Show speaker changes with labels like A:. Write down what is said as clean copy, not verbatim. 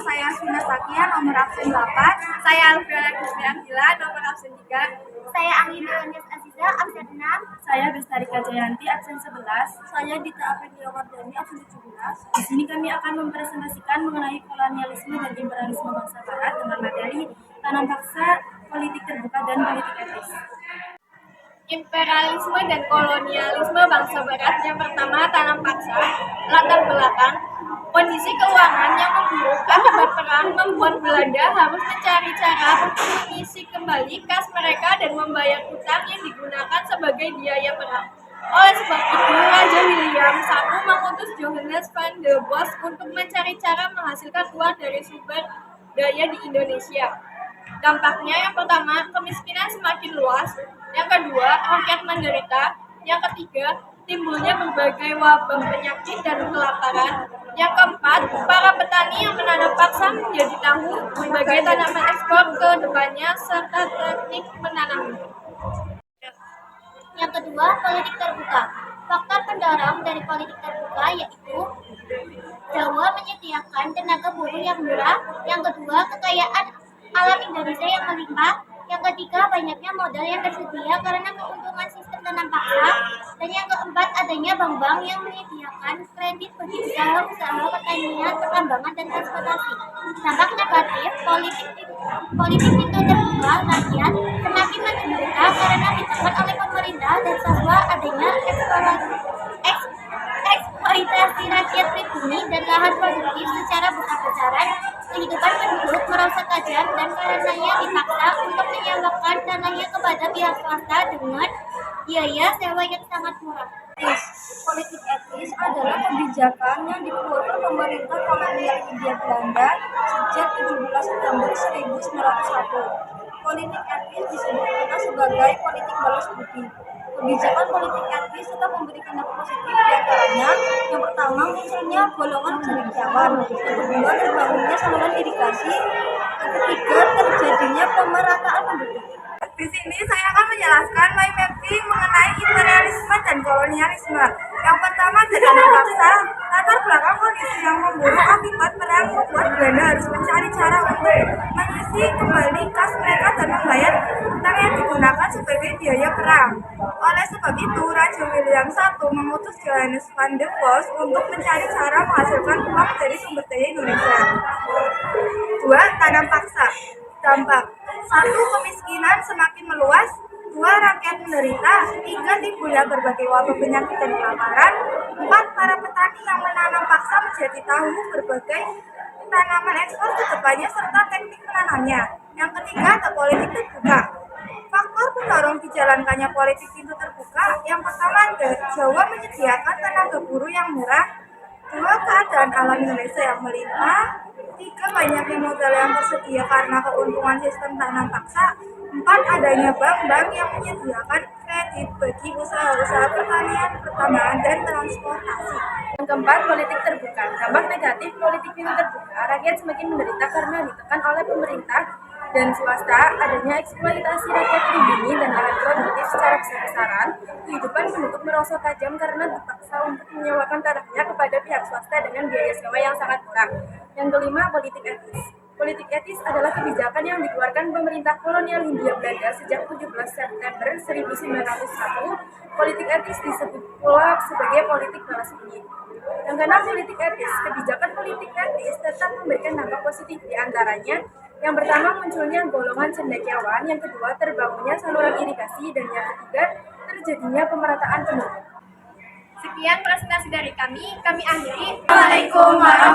A: saya Aswina Sakia, nomor absen 8.
B: Saya Alfiana Kusmi Akila, nomor absen 3.
C: Saya Anggi Melanias Aziza, absen 6.
D: Saya Bestarika Jayanti, absen 11.
A: Saya Dita Afendia Wardani, absen 17.
D: Di sini kami akan mempresentasikan mengenai kolonialisme dan imperialisme bangsa Barat dengan materi tanam paksa, politik terbuka, dan politik etis.
B: Imperialisme dan kolonialisme bangsa Barat. Yang pertama, tanam paksa. Latar belakang, kondisi keuangan yang memburuk akibat perang membuat Belanda harus mencari cara untuk mengisi kembali kas mereka dan membayar hutang yang digunakan sebagai biaya perang. Oleh sebab itu, Raja William I mengutus Johannes van der Bos untuk mencari cara menghasilkan uang dari sumber daya di Indonesia. Dampaknya yang pertama, kemiskinan semakin luas. Yang kedua, rakyat menderita. Yang ketiga, timbulnya berbagai wabah penyakit dan kelaparan. Yang keempat, para petani yang menanam paksa menjadi tahu berbagai tanaman ekspor ke depannya serta teknik menanam.
C: Yang kedua, politik terbuka. Faktor pendorong dari politik terbuka yaitu Jawa menyediakan tenaga buruh yang murah. Yang kedua, kekayaan alam Indonesia yang melimpah. Yang ketiga, banyaknya modal yang tersedia karena keuntungan sistem tanam paksa. Dan yang keempat, adanya bank-bank yang menyediakan kredit bagi usaha-usaha pertanian, pertambangan, dan transportasi. Dampak negatif, politik itu terbuka, rakyat semakin menderita karena ditekan oleh pemerintah dan bahwa adanya eksploitasi rakyat pribumi dan lahan produktif secara besar-besaran. Kehidupan penduduk merosot tajam dan karenanya dipaksa untuk menyewakan tanahnya kepada pihak swasta dengan biaya sewa yang sangat murah.
A: Politik etis adalah kebijakan yang dikeluarkan pemerintah kolonial Hindia Belanda sejak 17 September 1901. Politik etis disebut juga sebagai politik balas budi. Kebijakan politik etis tetap memberikan dampak positif diantaranya yang pertama munculnya golongan cendekiawan, yang kedua terbangunnya saluran irigasi, yang ketiga terjadinya pemerataan penduduk.
B: Di sini saya akan menjelaskan mind mapping mengenai imperialisme dan kolonialisme. Yang pertama, tanam paksa. Latar belakang kondisi yang memburuk akibat perang membuat Belanda harus mencari cara untuk mengisi kembali kas mereka dan membayar hutang yang digunakan sebagai biaya perang. Oleh sebab itu, Raja William I mengutus Johannes van der Bos untuk mencari cara menghasilkan uang dari sumber daya Indonesia. 2. Tanam paksa. Dampak 1. Kemiskinan semakin meluas. 2. Rakyat menderita. 3. Timbulnya berbagai wabah penyakit dan kelaparan. 4. Para petani yang menanam paksa menjadi tahu berbagai tanaman ekspor ke depannya serta teknik menanamnya. Yang ketiga, ada politik terbuka. Faktor pendorong dijalankannya politik pintu terbuka. Yang pertama, Jawa menyediakan tenaga buruh yang murah. 2. Keadaan alam Indonesia yang melimpah. 3. Banyaknya modal yang tersedia karena keuntungan sistem tanam paksa. 4. Adanya bank-bank yang menyediakan kredit bagi usaha-usaha pertanian, pertambangan, dan transportasi.
D: Yang keempat, politik terbuka. Dampak negatif politik pintu terbuka, rakyat semakin menderita karena ditekan oleh pemerintah dan swasta, adanya eksploitasi rakyat pribumi dan lahan produktif secara besar-besaran. Kehidupan penduduk merosot tajam karena dipaksa untuk menyewakan tanahnya kepada pihak swasta dengan biaya sewa yang sangat murah. Yang kelima, politik etis. Politik etis adalah kebijakan yang dikeluarkan pemerintah kolonial Hindia Belanda sejak 17 September 1901. Politik etis disebut pula sebagai politik balas budi. Yang keenam, politik etis. Kebijakan politik etis tetap memberikan dampak positif diantaranya. Yang pertama, munculnya golongan cendekiawan. Yang kedua, terbangunnya saluran irigasi. Dan yang ketiga, terjadinya pemerataan penduduk.
B: Sekian presentasi dari kami akhiri.
A: Waalaikumsalam.